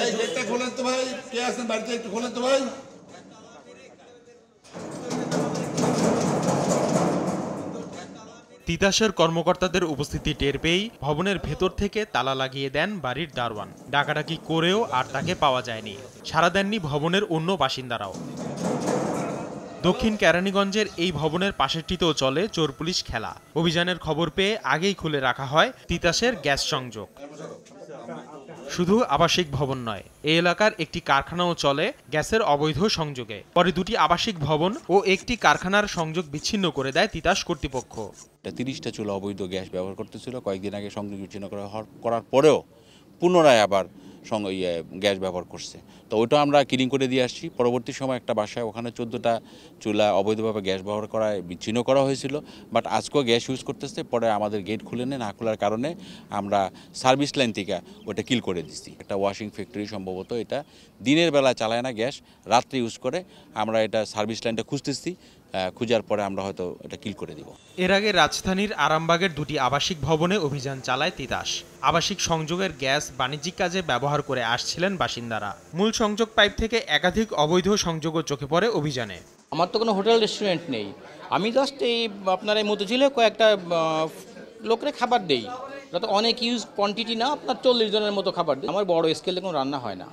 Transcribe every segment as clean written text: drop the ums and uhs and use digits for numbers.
এই গেটটা খোলেন তো ভাই, কে আছেন বাড়িতে একটু খোলেন তো ভাই। তিতাসের কর্মকর্তাদের উপস্থিতি টের পেয়েই ভবনের ভেতর থেকে তালা লাগিয়ে দেন বাড়ির দারোয়ান। ডাকাডাকি করেও আর তাকে পাওয়া যায়নি। সাড়া দেননি ভবনের অন্য বাসিন্দারাও। দক্ষিণ কেরানীগঞ্জের এই ভবনের পাশেরটিতেও চলে চোর পুলিশ খেলা। অভিযানের খবর পেয়ে আগেই খুলে রাখা হয় তিতাসের গ্যাস সংযোগ। শুধু আবাসিক ভবন নয়, এই এলাকার একটি কারখানাও চলে গ্যাসের অবৈধ সংযোগে। পরে দুটি আবাসিক ভবন ও একটি কারখানার সংযোগ বিচ্ছিন্ন করে দেয় তিতাস কর্তৃপক্ষ। 30টা চুলা অবৈধ গ্যাস ব্যবহার করতেছিল। কয়েকদিন আগে সংযোগ বিচ্ছিন্ন করার পরেও পুনরায় আবার গ্যাস ব্যবহার করছে। তো ওইটা আমরা ক্লিন করে দিয়ে আসছি। পরবর্তী সময় একটা বাসায় ওখানে 14টা চুলা অবৈধভাবে গ্যাস ব্যবহার করায় বিচ্ছিন্ন করা হয়েছিল। বাট আজকেও গ্যাস ইউজ করতেছে। পরে আমাদের গেট খুলে না খোলার কারণে আমরা সার্ভিস লাইন থেকে ওটা কিল করে দিচ্ছি। একটা ওয়াশিং ফ্যাক্টরি সম্ভবত এটা দিনের বেলা চালায় না গ্যাস, রাত্রে ইউজ করে। আমরা এটা সার্ভিস লাইনটা খুঁজতেছি, খুঁজার পরে আমরা হয়তো এটা কিল করে দিব। এর আগে রাজধানীর আরামবাগের দুটি আবাসিক ভবনে অভিযান চালায় তিতাস। আবাসিক সংযোগের গ্যাস বাণিজ্যিক কাজে ব্যবহার করে আসছিলেন বাসিন্দারা। মূল সংযোগ পাইপ থেকে একাধিক অবৈধ সংযোগও চোখে পড়ে অভিযানে। আমার তো কোনো হোটেল রেস্টুরেন্ট নেই, আমি জাস্ট এই আপনার এই মতিঝিলে কয়েকটা লোকের খাবার দেই। যত অনেক ইউজ কোয়ান্টিটি না, আপনার 40 জনের মতো খাবার দিই। আমার বড় স্কেলে কোনো রান্না হয় না,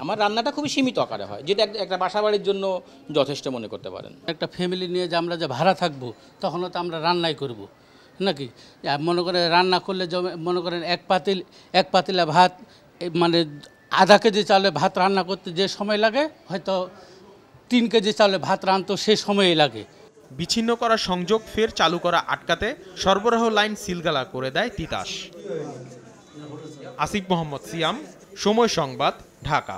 আমার রান্নাটা খুবই সীমিত আকারে হয়, যেটা একটা বাসা বাড়ির জন্য যথেষ্ট মনে করতে পারেন। একটা ফ্যামিলি নিয়ে যে আমরা যে ভাড়া থাকবো, তখনও তো আমরা রান্নাই করব নাকি। মনে করে রান্না করলে মনে করেন এক পাতিলা ভাত, মানে আধা কেজি চালে ভাত রান্না করতে যে সময় লাগে, হয়তো 3 কেজি চালে ভাত রান্নতে সে সময়ই লাগে। বিচ্ছিন্ন করা সংযোগ ফের চালু করা আটকাতে সরবরাহ লাইন সিলগালা করে দেয় তিতাস। আসিফ মোহাম্মদ সিয়াম, সময় সংবাদ, ঢাকা।